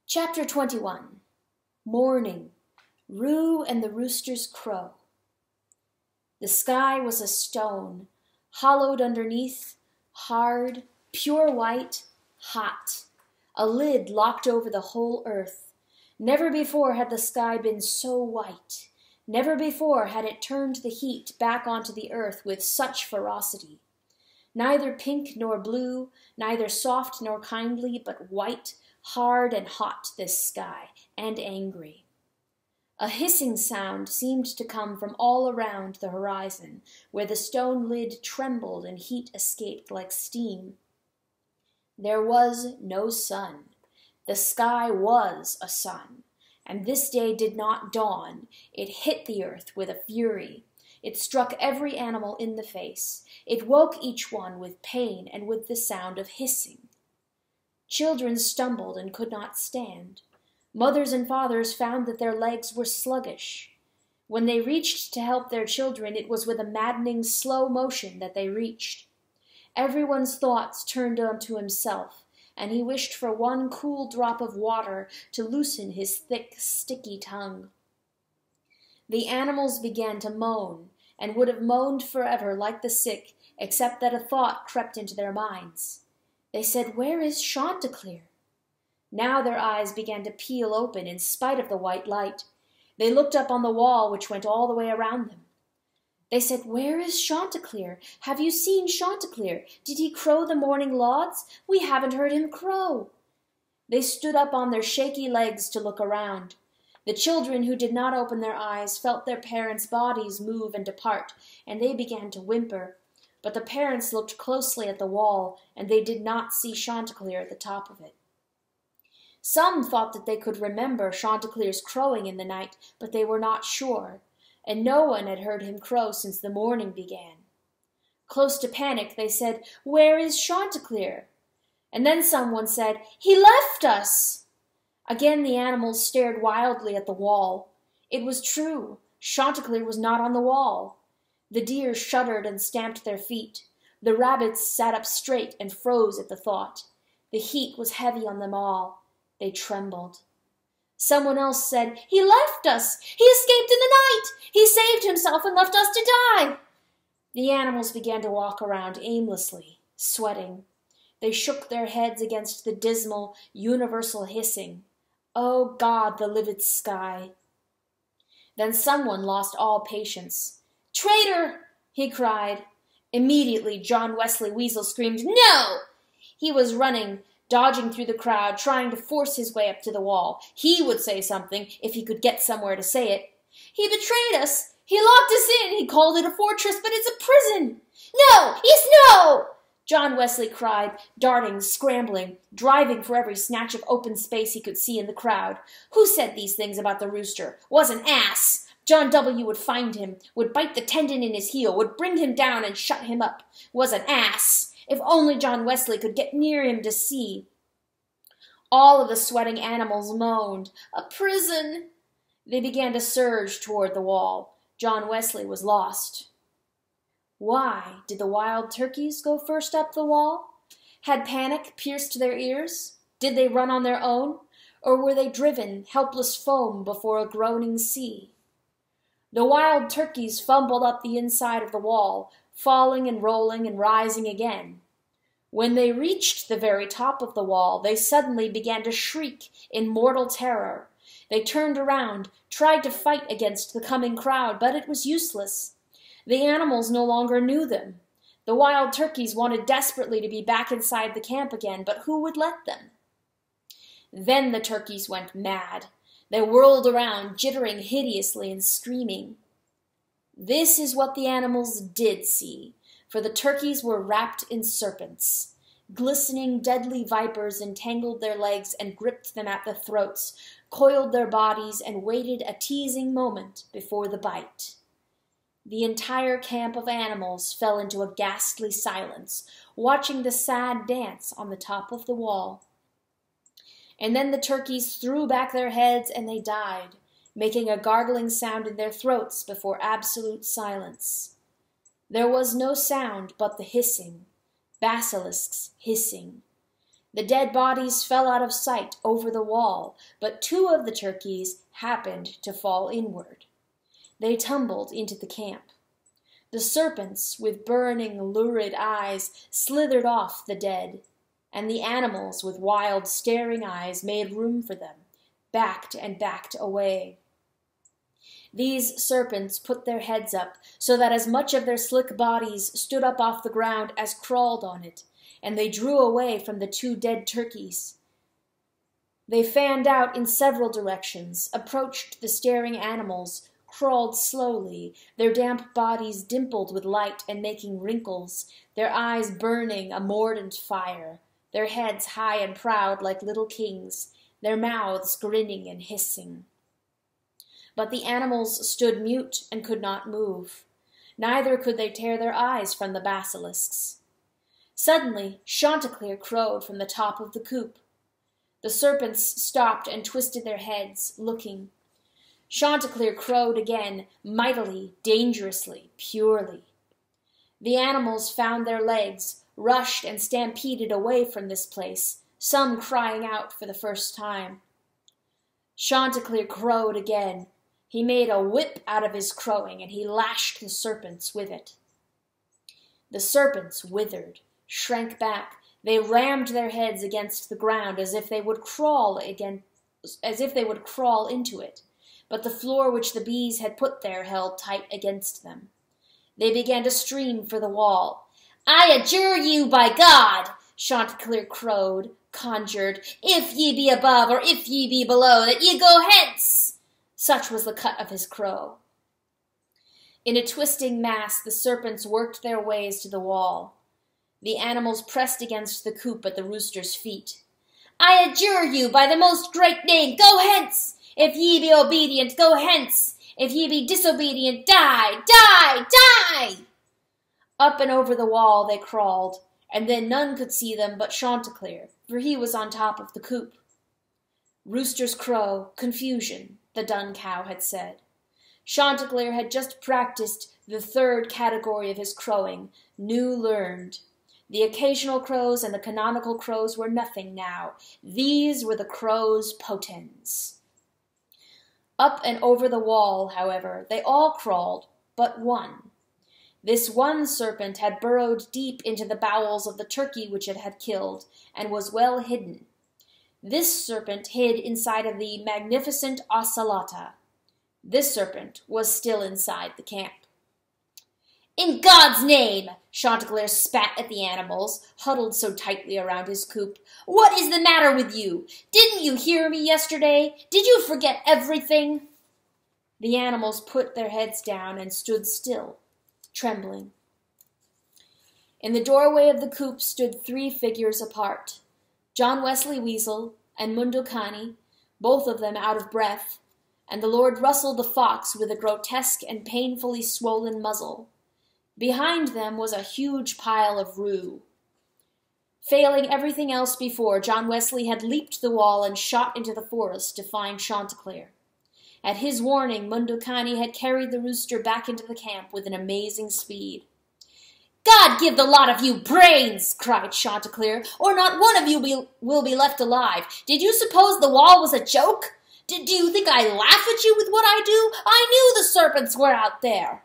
Chapter 21. Morning. Roo and the roosters crow. The sky was a stone, hollowed underneath, hard, pure white, hot. A lid locked over the whole earth. Never before had the sky been so white. Never before had it turned the heat back onto the earth with such ferocity. Neither pink nor blue, neither soft nor kindly, but white, hard and hot this sky, and angry. A hissing sound seemed to come from all around the horizon, where the stone lid trembled and heat escaped like steam. There was no sun. The sky was a sun, and this day did not dawn. It hit the earth with a fury. It struck every animal in the face. It woke each one with pain and with the sound of hissing. Children stumbled and could not stand. Mothers and fathers found that their legs were sluggish. When they reached to help their children, it was with a maddening slow motion that they reached. Everyone's thoughts turned onto himself, and he wished for one cool drop of water to loosen his thick, sticky tongue. The animals began to moan, and would have moaned forever like the sick, except that a thought crept into their minds. They said, "Where is Chanticleer?" Now their eyes began to peel open in spite of the white light. They looked up on the wall which went all the way around them. They said, "Where is Chanticleer? Have you seen Chanticleer? Did he crow the morning lauds? We haven't heard him crow." They stood up on their shaky legs to look around. The children who did not open their eyes felt their parents' bodies move and depart, and they began to whimper. But the parents looked closely at the wall, and they did not see Chanticleer at the top of it. Some thought that they could remember Chanticleer's crowing in the night, but they were not sure, and no one had heard him crow since the morning began. Close to panic, they said, "Where is Chanticleer?" And then someone said, "He left us!" Again the animals stared wildly at the wall. It was true. Chanticleer was not on the wall. The deer shuddered and stamped their feet. The rabbits sat up straight and froze at the thought. The heat was heavy on them all. They trembled. Someone else said, "He left us! He escaped in the night! He saved himself and left us to die!" The animals began to walk around aimlessly, sweating. They shook their heads against the dismal, universal hissing. Oh God, the livid sky! Then someone lost all patience. "Traitor!" he cried. Immediately John Wesley Weasel screamed, "No!" He was running, dodging through the crowd, trying to force his way up to the wall. He would say something, if he could get somewhere to say it. "He betrayed us! He locked us in! He called it a fortress, but it's a prison!" "No! Yes, no!" John Wesley cried, darting, scrambling, driving for every snatch of open space he could see in the crowd. Who said these things about the rooster? Was an ass! John W. would find him, would bite the tendon in his heel, would bring him down and shut him up. Was an ass! If only John Wesley could get near him to see. All of the sweating animals moaned, "A prison!" They began to surge toward the wall. John Wesley was lost. Why did the wild turkeys go first up the wall? Had panic pierced their ears? Did they run on their own? Or were they driven, helpless foam before a groaning sea? The wild turkeys fumbled up the inside of the wall, falling and rolling and rising again. When they reached the very top of the wall, they suddenly began to shriek in mortal terror. They turned around, tried to fight against the coming crowd, but it was useless. The animals no longer knew them. The wild turkeys wanted desperately to be back inside the camp again, but who would let them? Then the turkeys went mad. They whirled around, jittering hideously and screaming. This is what the animals did see, for the turkeys were wrapped in serpents. Glistening, deadly vipers entangled their legs and gripped them at the throats, coiled their bodies, and waited a teasing moment before the bite. The entire camp of animals fell into a ghastly silence, watching the sad dance on the top of the wall. And then the turkeys threw back their heads and they died, making a gargling sound in their throats before absolute silence. There was no sound but the hissing, basilisks hissing. The dead bodies fell out of sight over the wall, but 2 of the turkeys happened to fall inward. They tumbled into the camp. The serpents, with burning, lurid eyes, slithered off the dead, and the animals, with wild, staring eyes, made room for them, backed and backed away. These serpents put their heads up so that as much of their slick bodies stood up off the ground as crawled on it, and they drew away from the 2 dead turkeys. They fanned out in several directions, approached the staring animals, crawled slowly, their damp bodies dimpled with light and making wrinkles, their eyes burning a mordant fire, their heads high and proud like little kings, their mouths grinning and hissing. But the animals stood mute and could not move. Neither could they tear their eyes from the basilisks. Suddenly, Chanticleer crowed from the top of the coop. The serpents stopped and twisted their heads, looking. Chanticleer crowed again, mightily, dangerously, purely. The animals found their legs, rushed and stampeded away from this place, some crying out for the first time. Chanticleer crowed again. He made a whip out of his crowing, and he lashed the serpents with it. The serpents withered, shrank back. They rammed their heads against the ground as if they would crawl into it, but the floor which the bees had put there held tight against them. They began to stream for the wall. "I adjure you by God," Chanticleer crowed, conjured, "if ye be above or if ye be below, that ye go hence." Such was the cut of his crow. In a twisting mass, the serpents worked their ways to the wall. The animals pressed against the coop at the rooster's feet. "I adjure you by the most great name, go hence! If ye be obedient, go hence! If ye be disobedient, die, die, die!" Up and over the wall they crawled, and then none could see them but Chanticleer, for he was on top of the coop. Roosters crow, confusion, the dun cow had said. Chanticleer had just practiced the 3rd category of his crowing, new learned. The occasional crows and the canonical crows were nothing now. These were the crows potens. Up and over the wall, however, they all crawled, but one. This one serpent had burrowed deep into the bowels of the turkey which it had killed, and was well hidden. This serpent hid inside of the magnificent ocelota. This serpent was still inside the camp. "In God's name," Chanticleer spat at the animals, huddled so tightly around his coop, "what is the matter with you? Didn't you hear me yesterday? Did you forget everything?" The animals put their heads down and stood still, trembling. In the doorway of the coop stood 3 figures apart. John Wesley Weasel and Mundocani, both of them out of breath, and the Lord Russell the fox with a grotesque and painfully swollen muzzle. Behind them was a huge pile of rue. Failing everything else before, John Wesley had leaped the wall and shot into the forest to find Chanticleer. At his warning, Mundocani had carried the rooster back into the camp with an amazing speed. "God give the lot of you brains!" cried Chanticleer, "or not one of you will be left alive. Did you suppose the wall was a joke? Do you think I laugh at you with what I do? I knew the serpents were out there."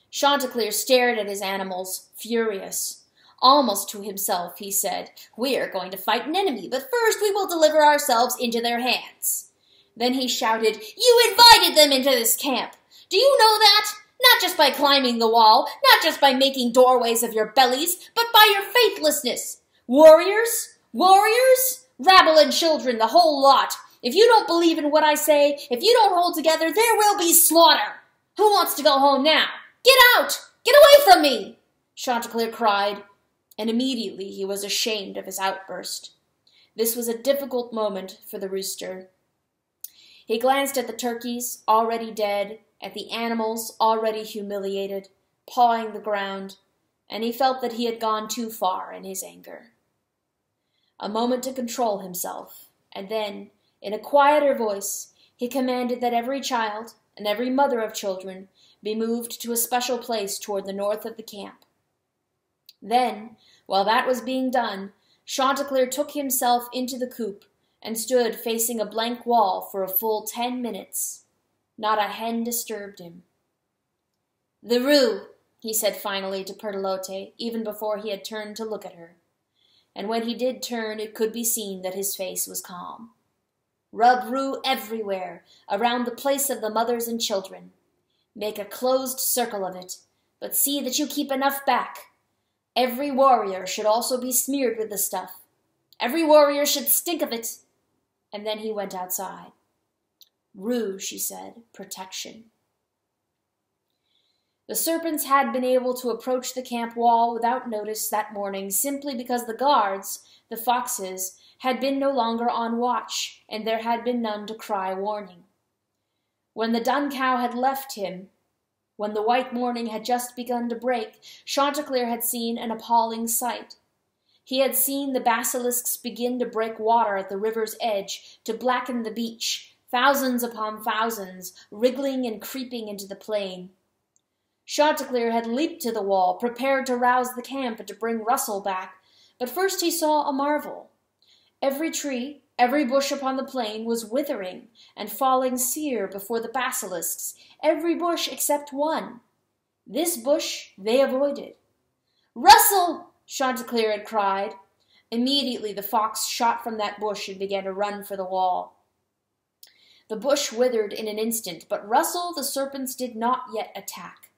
Chanticleer stared at his animals, furious. Almost to himself, he said, "We are going to fight an enemy, but first we will deliver ourselves into their hands." Then he shouted, "You invited them into this camp. Do you know that? Not just by climbing the wall, not just by making doorways of your bellies, but by your faithlessness. Warriors? Warriors? Rabble and children, the whole lot. If you don't believe in what I say, if you don't hold together, there will be slaughter. Who wants to go home now? Get out! Get away from me!" Chanticleer cried, and immediately he was ashamed of his outburst. This was a difficult moment for the rooster. He glanced at the turkeys, already dead, at the animals, already humiliated, pawing the ground, and he felt that he had gone too far in his anger. A moment to control himself, and then, in a quieter voice, he commanded that every child, and every mother of children, be moved to a special place toward the north of the camp. Then, while that was being done, Chanticleer took himself into the coop and stood facing a blank wall for a full 10 minutes. Not a hen disturbed him. "The roux," he said finally to Pertolote, even before he had turned to look at her. And when he did turn, it could be seen that his face was calm. "Rub roux everywhere, around the place of the mothers and children. Make a closed circle of it, but see that you keep enough back. Every warrior should also be smeared with the stuff. Every warrior should stink of it." And then he went outside. "Roux," she said, "protection." The serpents had been able to approach the camp wall without notice that morning simply because the guards, the foxes, had been no longer on watch, and there had been none to cry warning. When the dun cow had left him, when the white morning had just begun to break, Chanticleer had seen an appalling sight. He had seen the basilisks begin to break water at the river's edge, to blacken the beach, thousands upon thousands, wriggling and creeping into the plain. Chanticleer had leaped to the wall, prepared to rouse the camp and to bring Russell back, but first he saw a marvel. Every tree, every bush upon the plain was withering and falling sere before the basilisks, every bush except one. This bush they avoided. "Russell!" Chanticleer had cried. Immediately the fox shot from that bush and began to run for the wall. The bush withered in an instant, but Russell the serpents did not yet attack.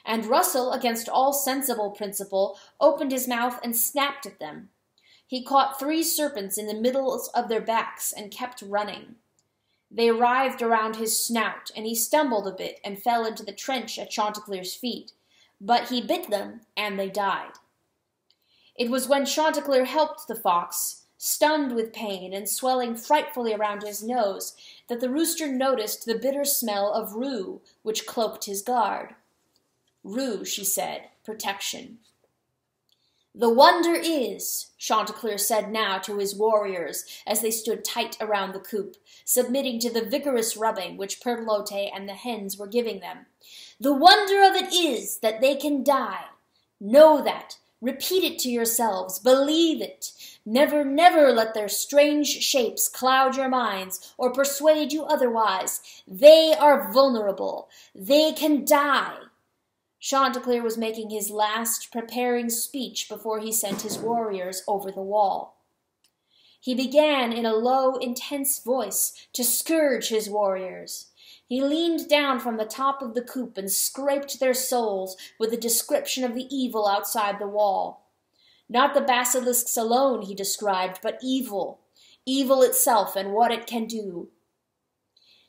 And Russell, against all sensible principle, opened his mouth and snapped at them. He caught 3 serpents in the middle of their backs and kept running. They writhed around his snout, and he stumbled a bit and fell into the trench at Chanticleer's feet. But he bit them, and they died. It was when Chanticleer helped the fox, stunned with pain and swelling frightfully around his nose, that the rooster noticed the bitter smell of roux, which cloaked his guard. "Roux," she said, "protection." "The wonder is," Chanticleer said now to his warriors as they stood tight around the coop, submitting to the vigorous rubbing which Pertolote and the hens were giving them, "the wonder of it is that they can die. Know that. Repeat it to yourselves. Believe it. Never, never let their strange shapes cloud your minds or persuade you otherwise. They are vulnerable. They can die." Chanticleer was making his last preparing speech before he sent his warriors over the wall. He began in a low, intense voice to scourge his warriors. He leaned down from the top of the coop and scraped their souls with a description of the evil outside the wall. Not the basilisks alone he described, but evil, evil itself and what it can do.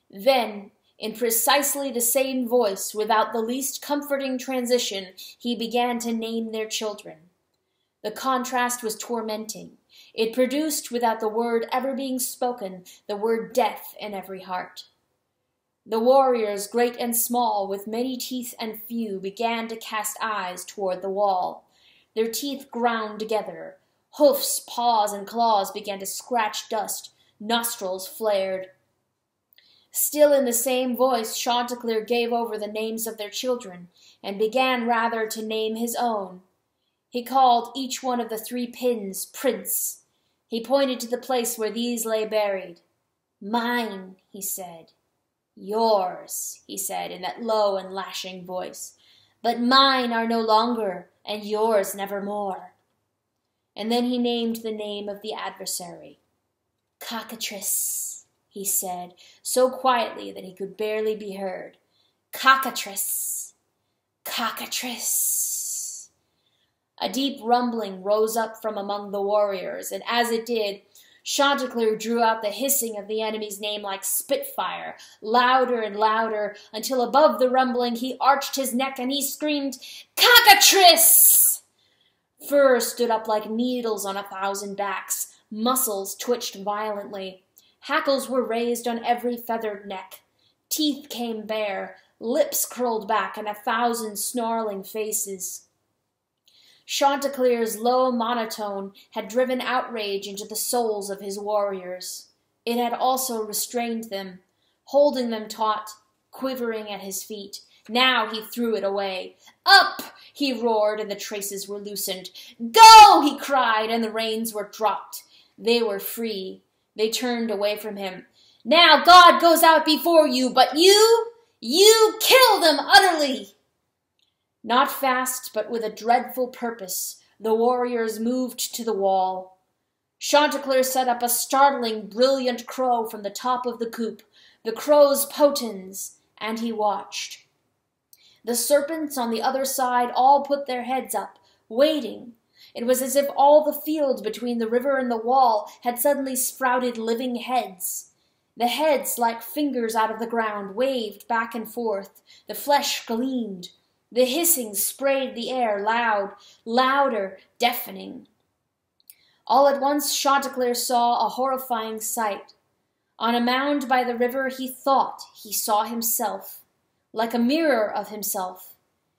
Then, in precisely the same voice, without the least comforting transition, he began to name their children. The contrast was tormenting. It produced, without the word ever being spoken, the word death in every heart. The warriors, great and small, with many teeth and few, began to cast eyes toward the wall. Their teeth ground together. Hoofs, paws, and claws began to scratch dust. Nostrils flared. Still in the same voice, Chanticleer gave over the names of their children, and began rather to name his own. He called each one of the 3 pins Prince. He pointed to the place where these lay buried. "Mine," he said. "Yours," he said in that low and lashing voice. "But mine are no longer, and yours nevermore." And then he named the name of the adversary. "Cockatrice," he said, so quietly that he could barely be heard. "Cockatrice! Cockatrice!" A deep rumbling rose up from among the warriors, and as it did, Chanticleer drew out the hissing of the enemy's name like spitfire, louder and louder, until above the rumbling he arched his neck and he screamed, "Cockatrice!" Fur stood up like needles on 1,000 backs, muscles twitched violently. Hackles were raised on every feathered neck. Teeth came bare, lips curled back, and 1,000 snarling faces. Chanticleer's low monotone had driven outrage into the souls of his warriors. It had also restrained them, holding them taut, quivering at his feet, Now he threw it away. Up! He roared, and the traces were loosened. Go! He cried, and the reins were dropped. They were free. They turned away from him. Now God goes out before you, but you kill them utterly. Not fast, but with a dreadful purpose, the warriors moved to the wall. Chanticleer set up a startling, brilliant crow from the top of the coop, the crow's potens, and he watched. The serpents on the other side all put their heads up, waiting. It was as if all the field between the river and the wall had suddenly sprouted living heads. The heads, like fingers out of the ground, waved back and forth. The flesh gleamed. The hissing sprayed the air, loud, louder, deafening. All at once Chanticleer saw a horrifying sight. On a mound by the river he thought he saw himself, like a mirror of himself.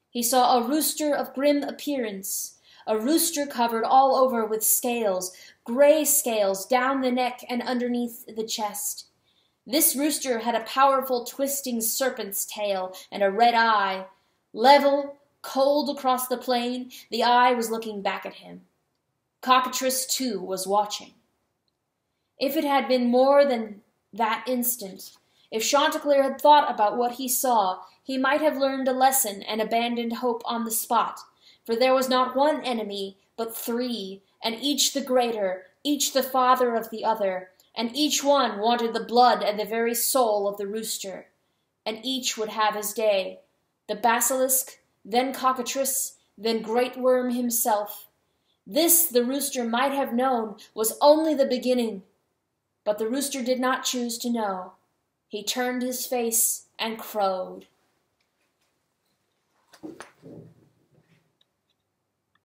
He saw a rooster of grim appearance, a rooster covered all over with scales, gray scales down the neck and underneath the chest. This rooster had a powerful twisting serpent's tail and a red eye. Level, cold across the plain, the eye was looking back at him. Cockatrice, too, was watching. If it had been more than that instant, if Chanticleer had thought about what he saw, he might have learned a lesson and abandoned hope on the spot, for there was not one enemy, but three, and each the greater, each the father of the other, and each one wanted the blood and the very soul of the rooster, and each would have his day. The basilisk, then cockatrice, then great worm himself. This, the rooster might have known, was only the beginning. But the rooster did not choose to know. He turned his face and crowed.